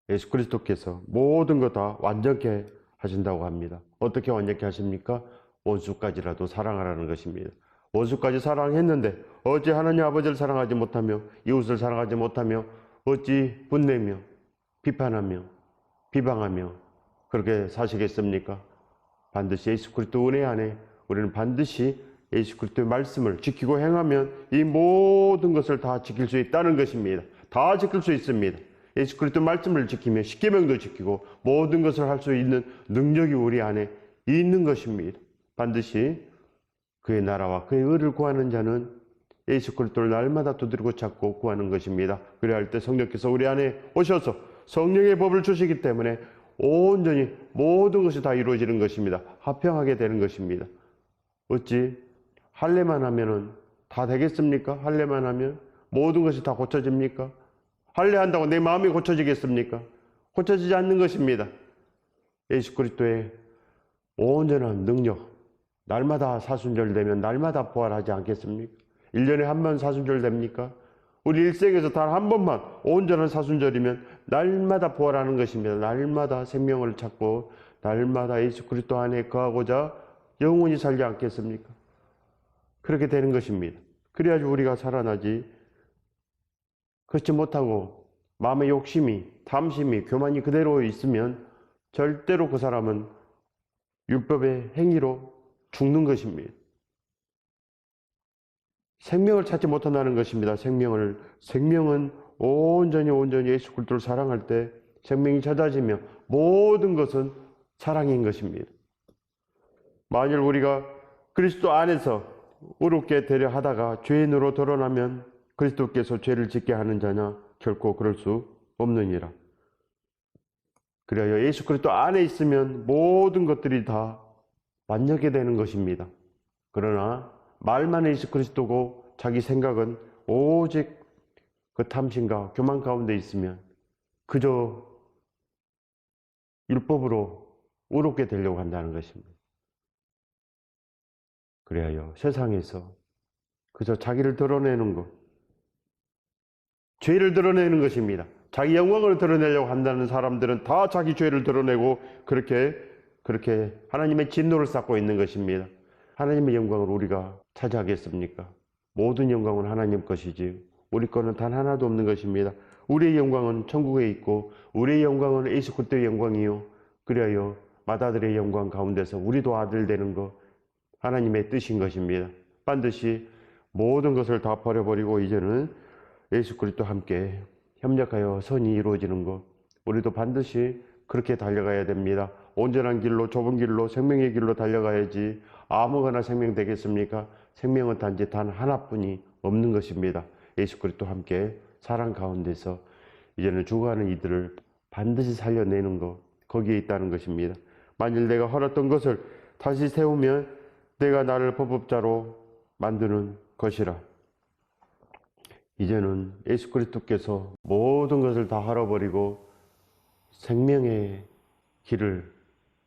예수 그리스도께서 모든 것 다 완전케 하신다고 합니다. 어떻게 완전케 하십니까? 원수까지라도 사랑하라는 것입니다. 원수까지 사랑했는데 어찌 하나님 아버지를 사랑하지 못하며 이웃을 사랑하지 못하며 어찌 분내며 비판하며 비방하며 그렇게 사시겠습니까? 반드시 예수 그리스도 은혜 안에 우리는 반드시 예수 그리스도의 말씀을 지키고 행하면 이 모든 것을 다 지킬 수 있다는 것입니다. 다 지킬 수 있습니다. 예수 그리스도 말씀을 지키며 십계명도 지키고 모든 것을 할 수 있는 능력이 우리 안에 있는 것입니다. 반드시 그의 나라와 그의 의를 구하는 자는 예수 그리스도를 날마다 두드리고 찾고 구하는 것입니다. 그래야 할 때 성령께서 우리 안에 오셔서 성령의 법을 주시기 때문에 온전히 모든 것이 다 이루어지는 것입니다. 화평하게 되는 것입니다. 어찌 할례만 하면은 다 되겠습니까? 할례만 하면 모든 것이 다 고쳐집니까? 할례한다고 내 마음이 고쳐지겠습니까? 고쳐지지 않는 것입니다. 예수 그리스도의 온전한 능력, 날마다 사순절 되면 날마다 부활하지 않겠습니까? 1년에 한 번 사순절 됩니까? 우리 일생에서 단 한 번만 온전한 사순절이면 날마다 부활하는 것입니다. 날마다 생명을 찾고 날마다 예수 그리스도 안에 거하고자 영원히 살지 않겠습니까? 그렇게 되는 것입니다. 그래야지 우리가 살아나지. 그렇지 못하고 마음의 욕심이, 탐심이, 교만이 그대로 있으면 절대로 그 사람은 율법의 행위로 죽는 것입니다. 생명을 찾지 못한다는 것입니다. 생명은 온전히 예수 그리스도를 사랑할 때 생명이 찾아지며 모든 것은 사랑인 것입니다. 만일 우리가 그리스도 안에서 의롭게 되려 하다가 죄인으로 드러나면 그리스도께서 죄를 짓게 하는 자냐? 결코 그럴 수 없느니라. 그래야 예수 그리스도 안에 있으면 모든 것들이 다 완전하게 되는 것입니다. 그러나 말만 예수 그리스도고 자기 생각은 오직 그 탐심과 교만 가운데 있으면 그저 율법으로 의롭게 되려고 한다는 것입니다. 그래야 세상에서 그저 자기를 드러내는 것, 죄를 드러내는 것입니다. 자기 영광을 드러내려고 한다는 사람들은 다 자기 죄를 드러내고 그렇게 하나님의 진노를 쌓고 있는 것입니다. 하나님의 영광을 우리가 차지하겠습니까? 모든 영광은 하나님 것이지 우리 거는 단 하나도 없는 것입니다. 우리의 영광은 천국에 있고 우리의 영광은 예수 그리스도의 영광이요. 그래야 맏아들의 영광 가운데서 우리도 아들 되는 것 하나님의 뜻인 것입니다. 반드시 모든 것을 다 버려버리고 이제는 예수 그리스도와 함께 협력하여 선이 이루어지는 것 우리도 반드시 그렇게 달려가야 됩니다. 온전한 길로 좁은 길로 생명의 길로 달려가야지 아무거나 생명 되겠습니까? 생명은 단지 단 하나뿐이 없는 것입니다. 예수 그리스도와 함께 사랑 가운데서 이제는 죽어가는 이들을 반드시 살려내는 것 거기에 있다는 것입니다. 만일 내가 헐었던 것을 다시 세우면 내가 나를 법업자로 만드는 것이라. 이제는 예수 그리스도께서 모든 것을 다 헐어버리고 생명의 길을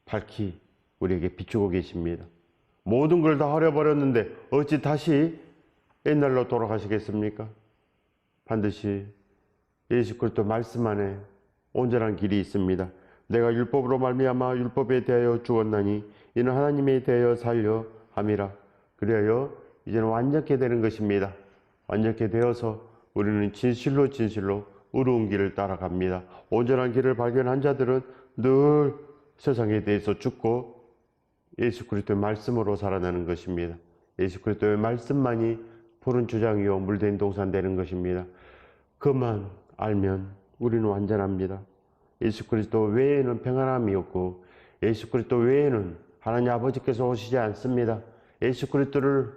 밝히 우리에게 비추고 계십니다. 모든 걸 다 헐어버렸는데 어찌 다시 옛날로 돌아가시겠습니까? 반드시 예수 그리스도 말씀 안에 온전한 길이 있습니다. 내가 율법으로 말미암아 율법에 대하여 죽었나니 이는 하나님에 대하여 살려 함이라. 그래야 이제는 완전케 되는 것입니다. 완전케 되어서 우리는 진실로 의로운 길을 따라갑니다. 온전한 길을 발견한 자들은 늘 세상에 대해서 죽고 예수 그리스도의 말씀으로 살아나는 것입니다. 예수 그리스도의 말씀만이 푸른 주장이요 물된 동산 되는 것입니다. 그만 알면 우리는 완전합니다. 예수 그리스도 외에는 평안함이 없고 예수 그리스도 외에는 하나님 아버지께서 오시지 않습니다. 예수 그리스도를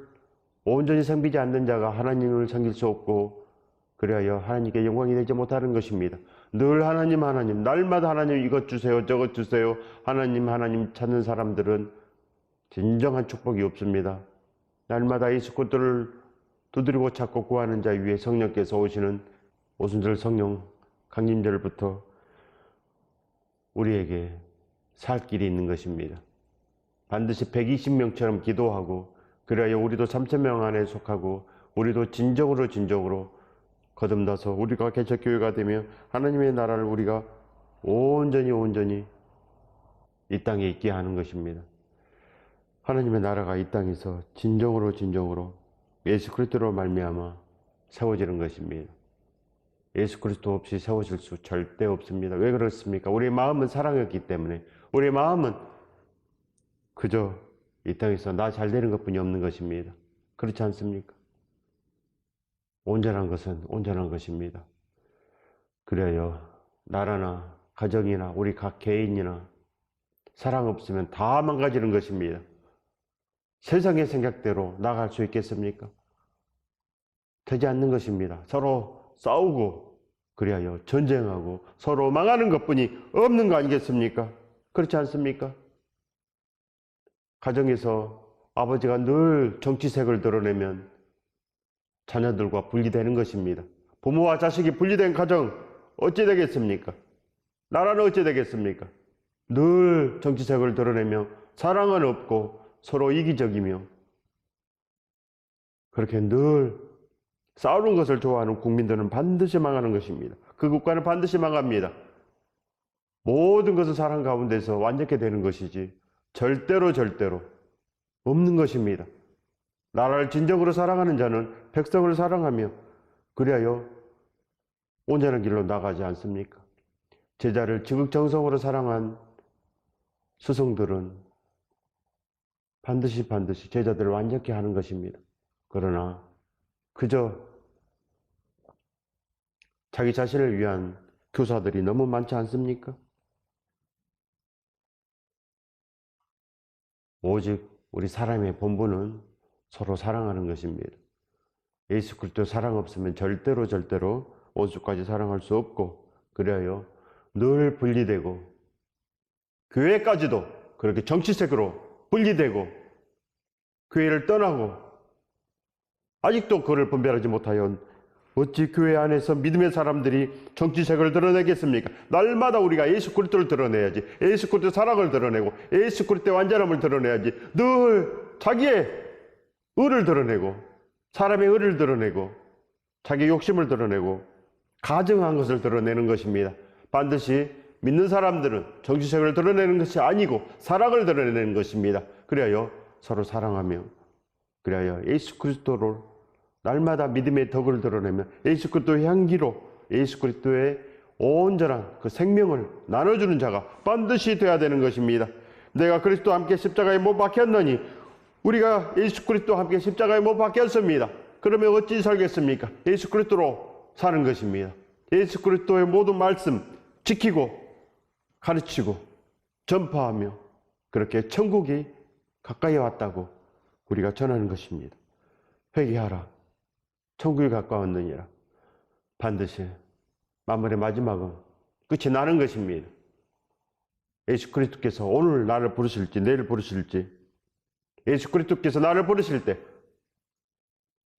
온전히 섬기지 않는 자가 하나님을 섬길 수 없고 그래야 하나님께 영광이 되지 못하는 것입니다. 늘 하나님 날마다 하나님 이것 주세요 저것 주세요 하나님 찾는 사람들은 진정한 축복이 없습니다. 날마다 예수 그리스도를 두드리고 찾고 구하는 자 위에 성령께서 오시는 오순절 성령 강림절부터 우리에게 살 길이 있는 것입니다. 반드시 120명처럼 기도하고 그래야 우리도 3,000명 안에 속하고 우리도 진정으로 거듭나서 우리가 개척교회가 되며 하나님의 나라를 우리가 온전히 이 땅에 있게 하는 것입니다. 하나님의 나라가 이 땅에서 진정으로 예수 그리스도로 말미암아 세워지는 것입니다. 예수 그리스도 없이 세워질 수 절대 없습니다. 왜 그렇습니까? 우리의 마음은 사랑이었기 때문에, 우리의 마음은 그저 이 땅에서 나 잘 되는 것뿐이 없는 것입니다. 그렇지 않습니까? 온전한 것은 온전한 것입니다. 그래요. 나라나 가정이나 우리 각 개인이나 사랑 없으면 다 망가지는 것입니다. 세상의 생각대로 나갈 수 있겠습니까? 되지 않는 것입니다. 서로 싸우고 그리하여 전쟁하고 서로 망하는 것뿐이 없는 거 아니겠습니까? 그렇지 않습니까? 가정에서 아버지가 늘 정치색을 드러내면 자녀들과 분리되는 것입니다. 부모와 자식이 분리된 가정 어찌 되겠습니까? 나라는 어찌 되겠습니까? 늘 정치색을 드러내며 사랑은 없고 서로 이기적이며 그렇게 늘 싸우는 것을 좋아하는 국민들은 반드시 망하는 것입니다. 그 국가는 반드시 망합니다. 모든 것을 사랑 가운데서 완전케 되는 것이지 절대로 없는 것입니다. 나라를 진정으로 사랑하는 자는 백성을 사랑하며 그리하여 온전한 길로 나가지 않습니까? 제자를 지극정성으로 사랑한 스승들은 반드시 제자들을 완전케 하는 것입니다. 그러나 그저 자기 자신을 위한 교사들이 너무 많지 않습니까? 오직 우리 사람의 본분은 서로 사랑하는 것입니다. 예수 그리스도 사랑 없으면 절대로 원수까지 사랑할 수 없고 그래야 늘 분리되고 교회까지도 그렇게 정치색으로 분리되고 교회를 떠나고 아직도 그를 분별하지 못하여 어찌 교회 안에서 믿음의 사람들이 정치색을 드러내겠습니까? 날마다 우리가 예수 그리스도를 드러내야지. 예수 그리스도 사랑을 드러내고 예수 그리스도의 완전함을 드러내야지. 늘 자기의 의를 드러내고 사람의 의를 드러내고 자기의 욕심을 드러내고 가증한 것을 드러내는 것입니다. 반드시 믿는 사람들은 정치색을 드러내는 것이 아니고 사랑을 드러내는 것입니다. 그래야 서로 사랑하며 그래야 예수 그리스도를 날마다 믿음의 덕을 드러내며 예수 그리스도의 향기로 예수 그리스도의 온전한 그 생명을 나눠주는 자가 반드시 되어야 되는 것입니다. 내가 그리스도와 함께 십자가에 못 박혔느니 우리가 예수 그리스도와 함께 십자가에 못 박혔습니다. 그러면 어찌 살겠습니까? 예수 그리스도로 사는 것입니다. 예수 그리스도의 모든 말씀 지키고 가르치고 전파하며 그렇게 천국이 가까이 왔다고 우리가 전하는 것입니다. 회개하라. 천국이 가까웠느니라. 반드시 만물의 마지막은 끝이 나는 것입니다. 예수 그리스도께서 오늘 나를 부르실지 내일 부르실지 예수 그리스도께서 나를 부르실 때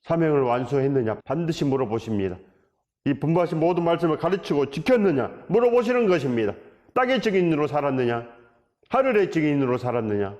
사명을 완수했느냐 반드시 물어보십니다. 이 분부하신 모든 말씀을 가르치고 지켰느냐 물어보시는 것입니다. 땅의 증인으로 살았느냐 하늘의 증인으로 살았느냐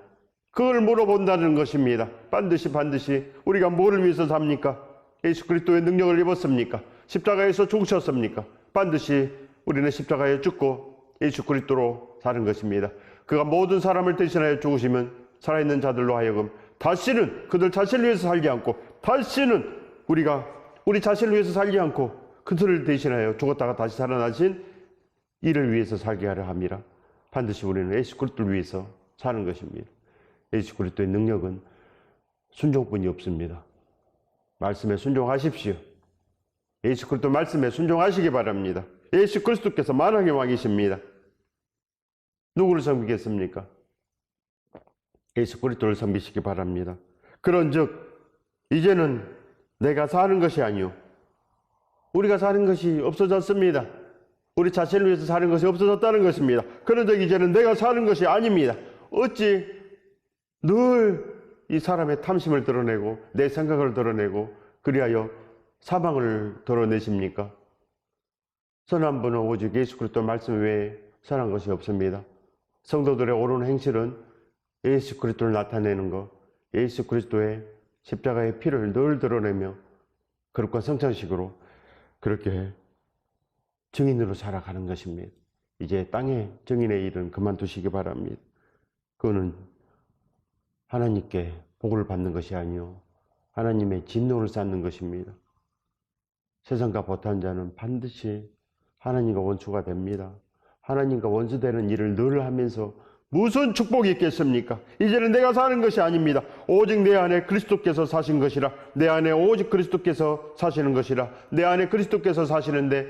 그걸 물어본다는 것입니다. 반드시 우리가 뭐를 위해서 삽니까? 예수 그리스도의 능력을 입었습니까? 십자가에서 죽으셨습니까? 반드시 우리는 십자가에 죽고 예수 그리스도로 사는 것입니다. 그가 모든 사람을 대신하여 죽으시면 살아있는 자들로 하여금 다시는 그들 자신을 위해서 살지 않고 다시는 우리가 우리 자신을 위해서 살지 않고 그들을 대신하여 죽었다가 다시 살아나신 이를 위해서 살게 하려 함이라. 반드시 우리는 예수 그리스도를 위해서 사는 것입니다. 예수 그리스도의 능력은 순종뿐이 없습니다. 말씀에 순종하십시오. 예수 그리스도 말씀에 순종하시기 바랍니다. 예수 그리스도께서 만왕의 왕이십니다. 누구를 섬기겠습니까? 예수 그리스도를 섬기시기 바랍니다. 그런즉 이제는 내가 사는 것이 아니요 우리가 사는 것이 없어졌습니다. 우리 자신을 위해서 사는 것이 없어졌다는 것입니다. 그런즉 이제는 내가 사는 것이 아닙니다. 어찌 늘 이 사람의 탐심을 드러내고 내 생각을 드러내고 그리하여 사망을 드러내십니까? 선한 분은 오직 예수 그리스도 말씀 외에 선한 것이 없습니다. 성도들의 옳은 행실은 예수 그리스도를 나타내는 것, 예수 그리스도의 십자가의 피를 늘 드러내며 거룩한 성찬식으로 그렇게 증인으로 살아가는 것입니다. 이제 땅의 정인의 일은 그만두시기 바랍니다. 그거는 하나님께 복을 받는 것이 아니요 하나님의 진노를 쌓는 것입니다. 세상과 버탄 자는 반드시 하나님과 원수가 됩니다. 하나님과 원수되는 일을 늘 하면서 무슨 축복이 있겠습니까? 이제는 내가 사는 것이 아닙니다. 오직 내 안에 그리스도께서 사신 것이라. 내 안에 오직 그리스도께서 사시는 것이라. 내 안에 그리스도께서 사시는데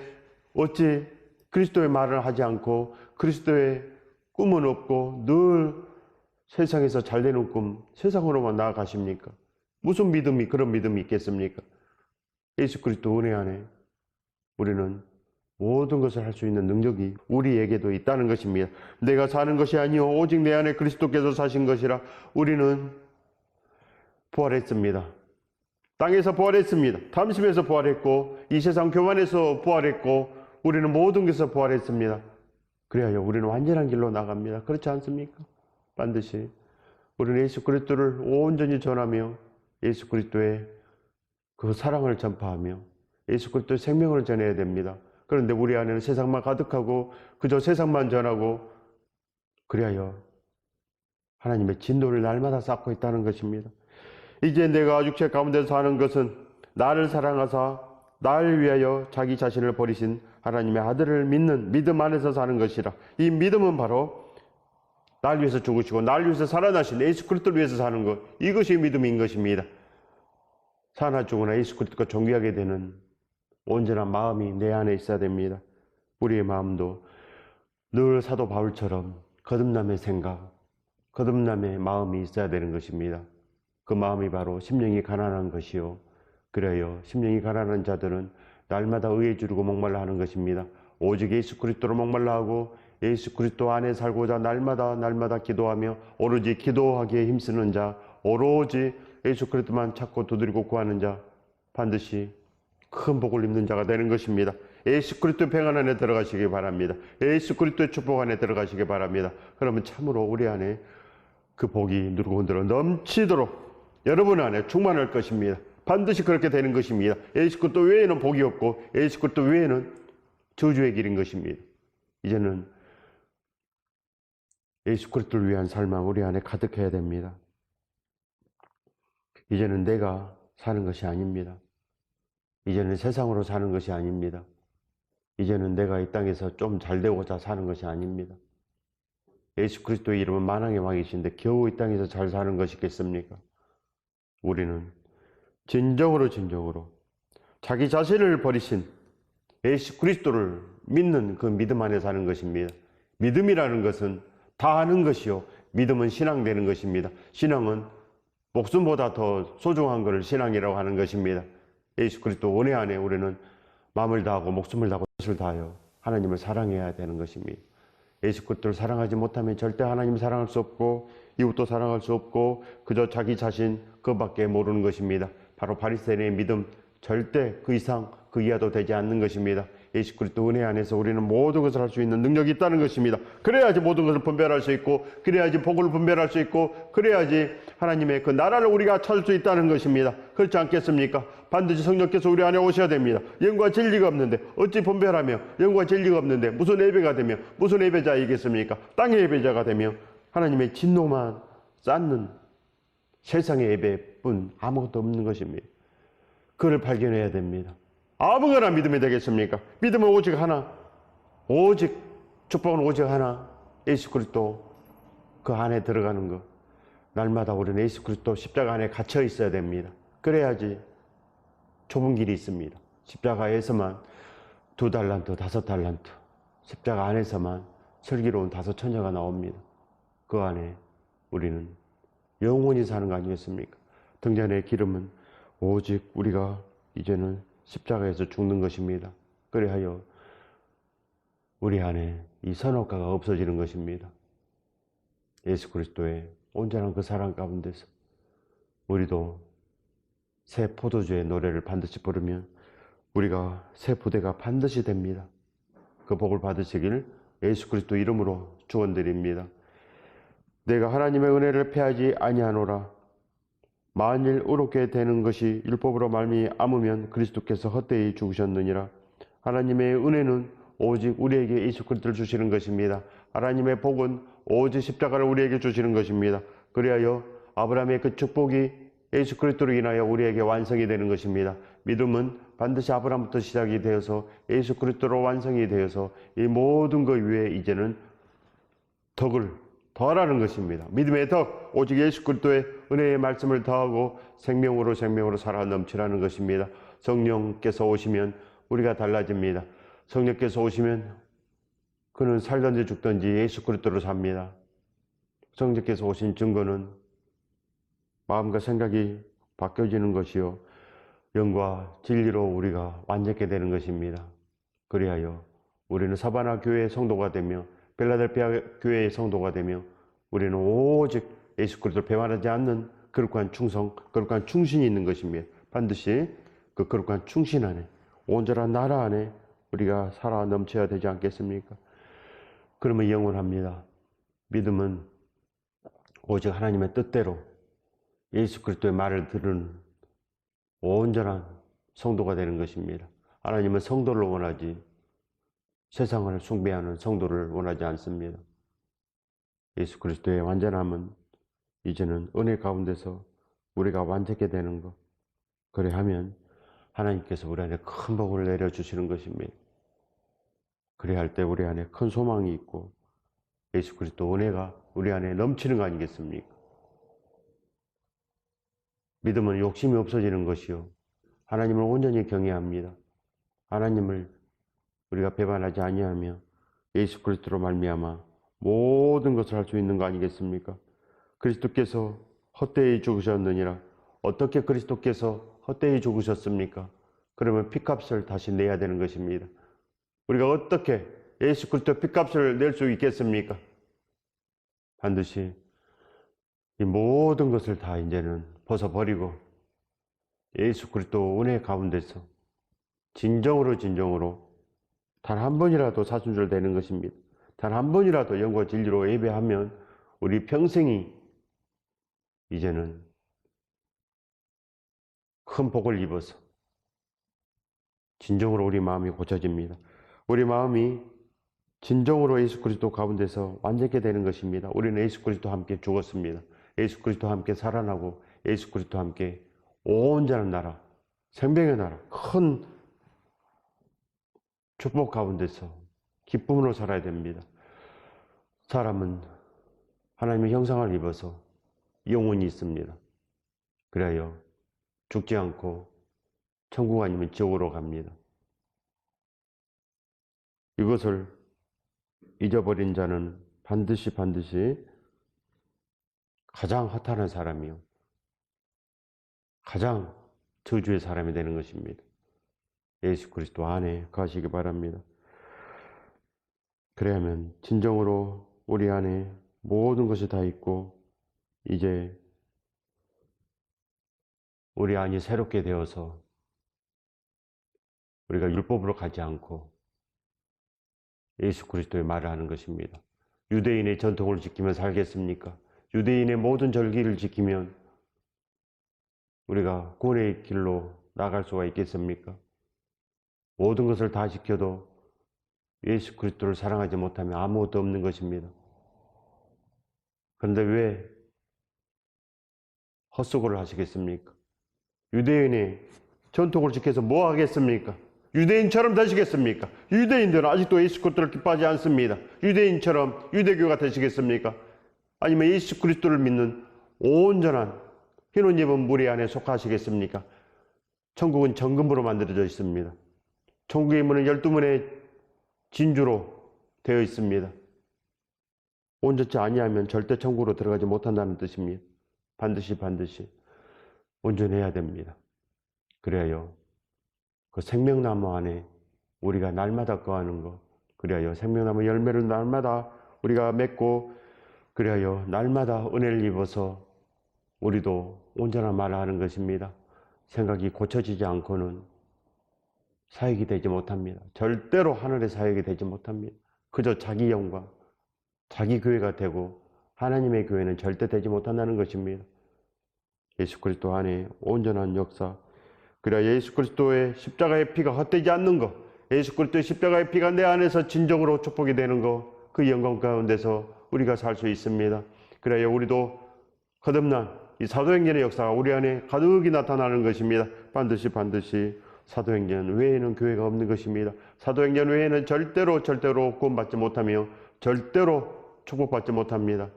어찌 그리스도의 말을 하지 않고 그리스도의 꿈은 없고 늘 세상에서 잘되는 꿈, 세상으로만 나아가십니까? 무슨 믿음이 그런 믿음이 있겠습니까? 예수 그리스도 은혜 안에 우리는 모든 것을 할 수 있는 능력이 우리에게도 있다는 것입니다. 내가 사는 것이 아니요 오직 내 안에 그리스도께서 사신 것이라. 우리는 부활했습니다. 땅에서 부활했습니다. 담심에서 부활했고 이 세상 교만에서 부활했고 우리는 모든 것에서 부활했습니다. 그래야 우리는 완전한 길로 나갑니다. 그렇지 않습니까? 반드시 우리는 예수 그리스도를 온전히 전하며 예수 그리스도의 그 사랑을 전파하며 예수 그리스도의 생명을 전해야 됩니다. 그런데 우리 안에는 세상만 가득하고 그저 세상만 전하고 그리하여 하나님의 진노를 날마다 쌓고 있다는 것입니다. 이제 내가 육체 가운데서 사는 것은 나를 사랑하사 나를 위하여 자기 자신을 버리신 하나님의 아들을 믿는 믿음 안에서 사는 것이라. 이 믿음은 바로 나를 위해서 죽으시고 나를 위해서 살아나신 예수 그리스도를 위해서 사는 것, 이것이 믿음인 것입니다. 사나 죽으나 예수 그리스도가 존귀하게 되는 온전한 마음이 내 안에 있어야 됩니다. 우리의 마음도 늘 사도 바울처럼 거듭남의 생각, 거듭남의 마음이 있어야 되는 것입니다. 그 마음이 바로 심령이 가난한 것이요. 그래요. 심령이 가난한 자들은 날마다 의에 주르고 목말라 하는 것입니다. 오직 예수 그리스도로 목말라 하고 예수 그리스도 안에 살고자 날마다 기도하며 오로지 기도하기에 힘쓰는 자, 오로지 예수 그리스도만 찾고 두드리고 구하는 자, 반드시 큰 복을 입는 자가 되는 것입니다. 예수 그리스도의 평안 안에 들어가시기 바랍니다. 예수 그리스도의 축복 안에 들어가시기 바랍니다. 그러면 참으로 우리 안에 그 복이 누르고 흔들어 넘치도록 여러분 안에 충만할 것입니다. 반드시 그렇게 되는 것입니다. 예수 그리스도 외에는 복이 없고 예수 그리스도 외에는 저주의 길인 것입니다. 이제는 예수 그리스도를 위한 삶만 우리 안에 가득해야 됩니다. 이제는 내가 사는 것이 아닙니다. 이제는 세상으로 사는 것이 아닙니다. 이제는 내가 이 땅에서 좀 잘되고자 사는 것이 아닙니다. 예수 그리스도의 이름은 만왕의 왕이신데 겨우 이 땅에서 잘 사는 것이겠습니까? 우리는 진정으로 자기 자신을 버리신 예수 그리스도를 믿는 그 믿음 안에 사는 것입니다. 믿음이라는 것은 다 아는 것이요. 믿음은 신앙되는 것입니다. 신앙은 목숨보다 더 소중한 것을 신앙이라고 하는 것입니다. 예수 그리스도 은혜 안에 우리는 마음을 다하고 목숨을 다하고 뜻을 다하여 하나님을 사랑해야 되는 것입니다. 예수 그리스도를 사랑하지 못하면 절대 하나님을 사랑할 수 없고 이웃도 사랑할 수 없고 그저 자기 자신 그밖에 모르는 것입니다. 바로 바리새인의 믿음, 절대 그 이상 그 이하도 되지 않는 것입니다. 예수 그리스도 은혜 안에서 우리는 모든 것을 할 수 있는 능력이 있다는 것입니다. 그래야지 모든 것을 분별할 수 있고 그래야지 복을 분별할 수 있고 그래야지 하나님의 그 나라를 우리가 찾을 수 있다는 것입니다. 그렇지 않겠습니까? 반드시 성령께서 우리 안에 오셔야 됩니다. 영과 진리가 없는데 어찌 분별하며 영과 진리가 없는데 무슨 예배가 되며 무슨 예배자이겠습니까? 땅의 예배자가 되며 하나님의 진노만 쌓는 세상의 예배뿐 아무것도 없는 것입니다. 그를 발견해야 됩니다. 아무거나 믿음이 되겠습니까? 믿음은 오직 하나, 오직 축복은 오직 하나, 예수 그리스도 그 안에 들어가는 것. 날마다 우리는 예수 그리스도 십자가 안에 갇혀 있어야 됩니다. 그래야지 좁은 길이 있습니다. 십자가에서만 2달란트, 5달란트, 십자가 안에서만 슬기로운 5처녀가 나옵니다. 그 안에 우리는 영원히 사는 거 아니겠습니까? 등잔의 기름은 오직 우리가 이제는 십자가에서 죽는 것입니다. 그리하여 우리 안에 이 선악과가 없어지는 것입니다. 예수 그리스도의 온전한 그 사랑 가운데서 우리도 새 포도주의 노래를 반드시 부르면 우리가 새 부대가 반드시 됩니다. 그 복을 받으시길 예수 그리스도 이름으로 축원드립니다. 내가 하나님의 은혜를 패하지 아니하노라. 만일 의롭게 되는 것이 율법으로 말미암으면 그리스도께서 헛되이 죽으셨느니라. 하나님의 은혜는 오직 우리에게 예수 그리스도를 주시는 것입니다. 하나님의 복은 오직 십자가를 우리에게 주시는 것입니다. 그리하여 아브라함의 그 축복이 예수 그리스도로 인하여 우리에게 완성이 되는 것입니다. 믿음은 반드시 아브라함부터 시작이 되어서 예수 그리스도로 완성이 되어서 이 모든 것 위에 이제는 덕을 더하라는 것입니다. 믿음의 덕, 오직 예수 그리스도의 은혜의 말씀을 더하고 생명으로 살아 넘치라는 것입니다. 성령께서 오시면 우리가 달라집니다. 성령께서 오시면 그는 살든지 죽든지 예수 그리스도로 삽니다. 성령께서 오신 증거는 마음과 생각이 바뀌어지는 것이요 영과 진리로 우리가 완전케 되는 것입니다. 그리하여 우리는 사바나 교회의 성도가 되며 빌라델피아 교회의 성도가 되며 우리는 오직 예수 그리스도를 배반하지 않는 거룩한 충성, 거룩한 충신이 있는 것입니다. 반드시 그 거룩한 충신 안에 온전한 나라 안에 우리가 살아 넘쳐야 되지 않겠습니까? 그러면 영원합니다. 믿음은 오직 하나님의 뜻대로 예수 그리스도의 말을 들은 온전한 성도가 되는 것입니다. 하나님은 성도를 원하지 세상을 숭배하는 성도를 원하지 않습니다. 예수 그리스도의 완전함은 이제는 은혜 가운데서 우리가 완전케 되는 것. 그래야하면 하나님께서 우리 안에 큰 복을 내려주시는 것입니다. 그래야 할 때 우리 안에 큰 소망이 있고 예수 그리스도 은혜가 우리 안에 넘치는 거 아니겠습니까? 믿음은 욕심이 없어지는 것이요 하나님을 온전히 경외합니다. 하나님을 우리가 배반하지 아니하며 예수 그리스도로 말미암아 모든 것을 할 수 있는 거 아니겠습니까? 그리스도께서 헛되이 죽으셨느니라. 어떻게 그리스도께서 헛되이 죽으셨습니까? 그러면 핏값을 다시 내야 되는 것입니다. 우리가 어떻게 예수 그리스도 핏값을 낼 수 있겠습니까? 반드시 이 모든 것을 다 이제는 벗어버리고 예수 그리스도 은혜 가운데서 진정으로 단 한 번이라도 사순절 되는 것입니다. 단 한 번이라도 영과 진리로 예배하면 우리 평생이 이제는 큰 복을 입어서 진정으로 우리 마음이 고쳐집니다. 우리 마음이 진정으로 예수 그리스도 가운데서 완전케 되는 것입니다. 우리는 예수 그리스도와 함께 죽었습니다. 예수 그리스도와 함께 살아나고 예수 그리스도와 함께 온전한 나라, 생명의 나라, 큰 축복 가운데서 기쁨으로 살아야 됩니다. 사람은 하나님의 형상을 입어서 영혼이 있습니다. 그래야 죽지 않고 천국 아니면 지옥으로 갑니다. 이것을 잊어버린 자는 반드시 가장 허탄한 사람이요 가장 저주의 사람이 되는 것입니다. 예수 그리스도 안에 거하시기 바랍니다. 그래야면 진정으로 우리 안에 모든 것이 다 있고 이제 우리 안이 새롭게 되어서 우리가 율법으로 가지 않고 예수 그리스도의 말을 하는 것입니다. 유대인의 전통을 지키며 살겠습니까? 유대인의 모든 절기를 지키면 우리가 구원의 길로 나갈 수가 있겠습니까? 모든 것을 다 지켜도 예수 그리스도를 사랑하지 못하면 아무것도 없는 것입니다. 그런데 왜 헛수고를 하시겠습니까? 유대인의 전통을 지켜서 뭐 하겠습니까? 유대인처럼 되시겠습니까? 유대인들은 아직도 예수 그리스도를 기뻐하지 않습니다. 유대인처럼 유대교가 되시겠습니까? 아니면 예수 그리스도를 믿는 온전한 흰옷 입은 무리 안에 속하시겠습니까? 천국은 정금으로 만들어져 있습니다. 천국의 문은 12문의 진주로 되어 있습니다. 온전치 아니하면 절대 천국으로 들어가지 못한다는 뜻입니다. 반드시 온전해야 됩니다. 그래야 그 생명나무 안에 우리가 날마다 거하는 것, 그래야 생명나무 열매를 날마다 우리가 맺고, 그래야 날마다 은혜를 입어서 우리도 온전한 말을 하는 것입니다. 생각이 고쳐지지 않고는 사역이 되지 못합니다. 절대로 하늘의 사역이 되지 못합니다. 그저 자기 영광, 자기 교회가 되고 하나님의 교회는 절대 되지 못한다는 것입니다. 예수 그리스도 안에 온전한 역사, 그래야 예수 그리스도의 십자가의 피가 헛되지 않는 것, 예수 그리스도의 십자가의 피가 내 안에서 진정으로 축복이 되는 것, 그 영광 가운데서 우리가 살 수 있습니다. 그래야 우리도 거듭난 이 사도행전의 역사가 우리 안에 가득히 나타나는 것입니다. 반드시 사도행전 외에는 교회가 없는 것입니다. 사도행전 외에는 절대로 구원받지 못하며 절대로 축복받지 못합니다.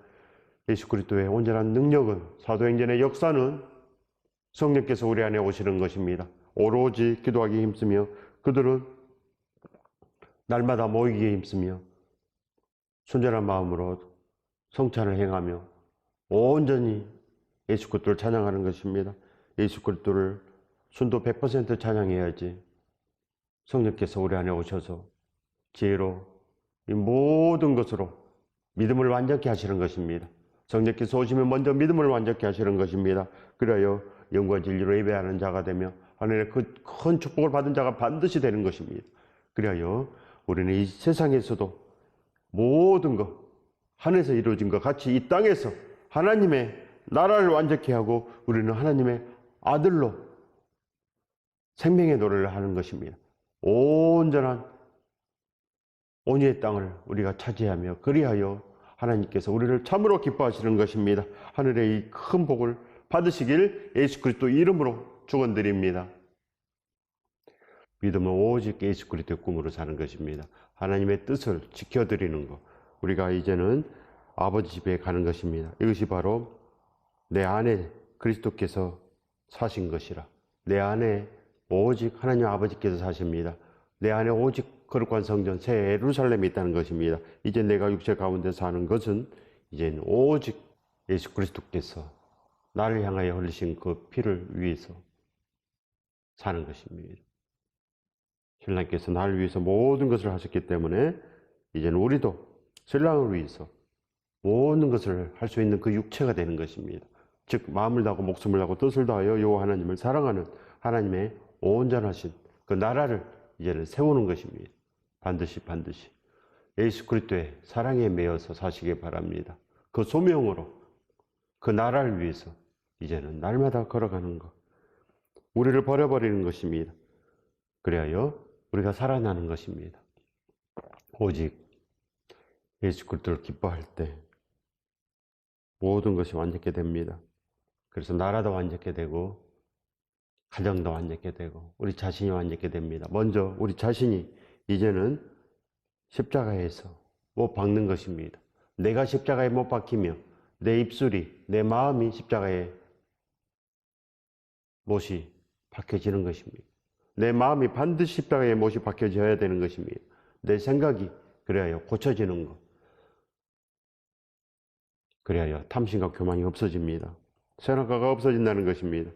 예수 그리스도의 온전한 능력은, 사도행전의 역사는 성령께서 우리 안에 오시는 것입니다. 오로지 기도하기에 힘쓰며 그들은 날마다 모이기에 힘쓰며 순전한 마음으로 성찬을 행하며 온전히 예수 그리스도를 찬양하는 것입니다. 예수 그리스도를 순도 100% 찬양해야지 성령께서 우리 안에 오셔서 지혜로 이 모든 것으로 믿음을 완전케 하시는 것입니다. 성령께서 오시면 먼저 믿음을 완전케 하시는 것입니다. 그래야 영과 진리로 예배하는 자가 되며 하늘의 그 큰 축복을 받은 자가 반드시 되는 것입니다. 그래야 우리는 이 세상에서도 모든 것, 하늘에서 이루어진 것 같이 이 땅에서 하나님의 나라를 완전케 하고 우리는 하나님의 아들로 생명의 노래를 하는 것입니다. 온전한 온유의 땅을 우리가 차지하며 그리하여 하나님께서 우리를 참으로 기뻐하시는 것입니다. 하늘의 이 큰 복을 받으시길 예수 그리스도 이름으로 축원드립니다. 믿음은 오직 예수 그리스도의 꿈으로 사는 것입니다. 하나님의 뜻을 지켜드리는 것. 우리가 이제는 아버지 집에 가는 것입니다. 이것이 바로 내 안에 그리스도께서 사신 것이라. 내 안에 오직 하나님 아버지께서 사십니다. 내 안에 오직 거룩한 성전 새 예루살렘이 있다는 것입니다. 이제 내가 육체 가운데 사는 것은 이제는 오직 예수 그리스도께서 나를 향하여 흘리신 그 피를 위해서 사는 것입니다. 신랑께서 나를 위해서 모든 것을 하셨기 때문에 이제는 우리도 신랑을 위해서 모든 것을 할 수 있는 그 육체가 되는 것입니다. 즉 마음을 다하고 목숨을 다하고 뜻을 다하여 여호와 하나님을 사랑하는 하나님의 온전하신 그 나라를 이제는 세우는 것입니다. 반드시 예수 그리스도의 사랑에 매여서 사시기 바랍니다. 그 소명으로 그 나라를 위해서 이제는 날마다 걸어가는 것, 우리를 버려버리는 것입니다. 그래야 우리가 살아나는 것입니다. 오직 예수 그리스도를 기뻐할 때 모든 것이 완전케 됩니다. 그래서 나라도 완전케 되고 가정도 완전케 되고 우리 자신이 완전케 됩니다. 먼저 우리 자신이 이제는 십자가에서 못 박는 것입니다. 내가 십자가에 못 박히며 내 입술이, 내 마음이 십자가에 못이 박혀지는 것입니다. 내 마음이 반드시 십자가에 못이 박혀져야 되는 것입니다. 내 생각이 그래야 고쳐지는 것. 그래야 탐심과 교만이 없어집니다. 선악과가 없어진다는 것입니다.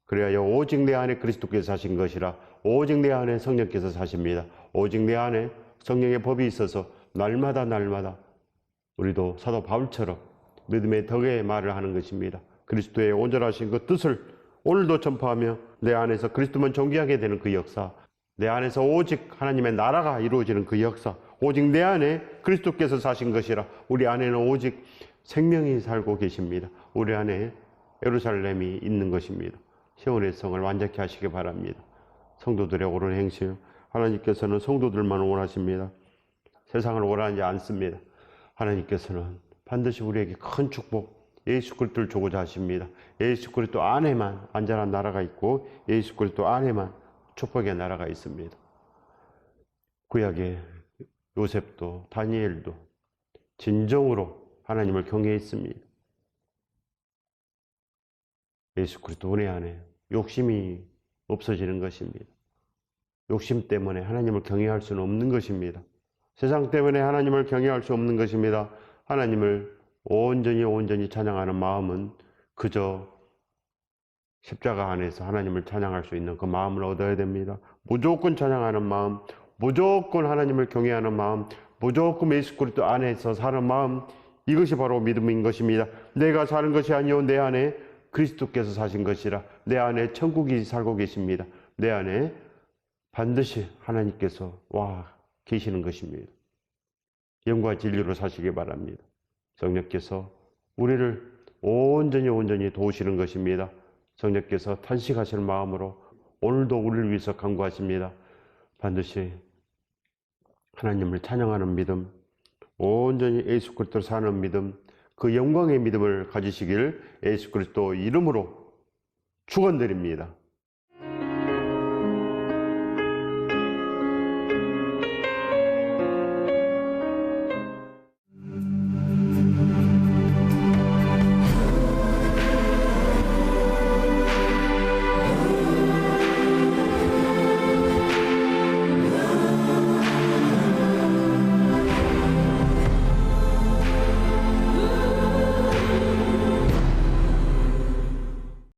그래야 오직 내 안에 그리스도께서 사신 것이라. 오직 내 안에 성령께서 사십니다. 오직 내 안에 성령의 법이 있어서 날마다 우리도 사도 바울처럼 믿음의 덕의 말을 하는 것입니다. 그리스도의 온전하신 그 뜻을 오늘도 전파하며 내 안에서 그리스도만 존귀하게 되는 그 역사, 내 안에서 오직 하나님의 나라가 이루어지는 그 역사, 오직 내 안에 그리스도께서 사신 것이라. 우리 안에는 오직 생명이 살고 계십니다. 우리 안에 예루살렘이 있는 것입니다. 시온의 성을 완전케 하시기 바랍니다. 성도들의 옳은 행실, 하나님께서는 성도들만 원하십니다. 세상을 원하지 않습니다. 하나님께서는 반드시 우리에게 큰 축복, 예수 그리스도를 주고자 하십니다. 예수 그리스도 안에만 안전한 나라가 있고 예수 그리스도 안에만 축복의 나라가 있습니다. 구약의 요셉도 다니엘도 진정으로 하나님을 경외했습니다. 예수 그리스도 은혜 안에 욕심이 없어지는 것입니다. 욕심 때문에 하나님을 경외할 수는 없는 것입니다. 세상 때문에 하나님을 경외할 수 없는 것입니다. 하나님을 온전히 찬양하는 마음은 그저 십자가 안에서 하나님을 찬양할 수 있는 그 마음을 얻어야 됩니다. 무조건 찬양하는 마음, 무조건 하나님을 경외하는 마음, 무조건 예수 그리스도 안에서 사는 마음, 이것이 바로 믿음인 것입니다. 내가 사는 것이 아니요 내 안에 그리스도께서 사신 것이라. 내 안에 천국이 살고 계십니다. 내 안에 반드시 하나님께서 와 계시는 것입니다. 영과 진리로 사시기 바랍니다. 성령께서 우리를 온전히 도우시는 것입니다. 성령께서 탄식하시는 마음으로 오늘도 우리를 위해서 간구하십니다. 반드시 하나님을 찬양하는 믿음, 온전히 예수 그리스도를 사는 믿음, 그 영광의 믿음을 가지시길 예수 그리스도 이름으로 축원드립니다.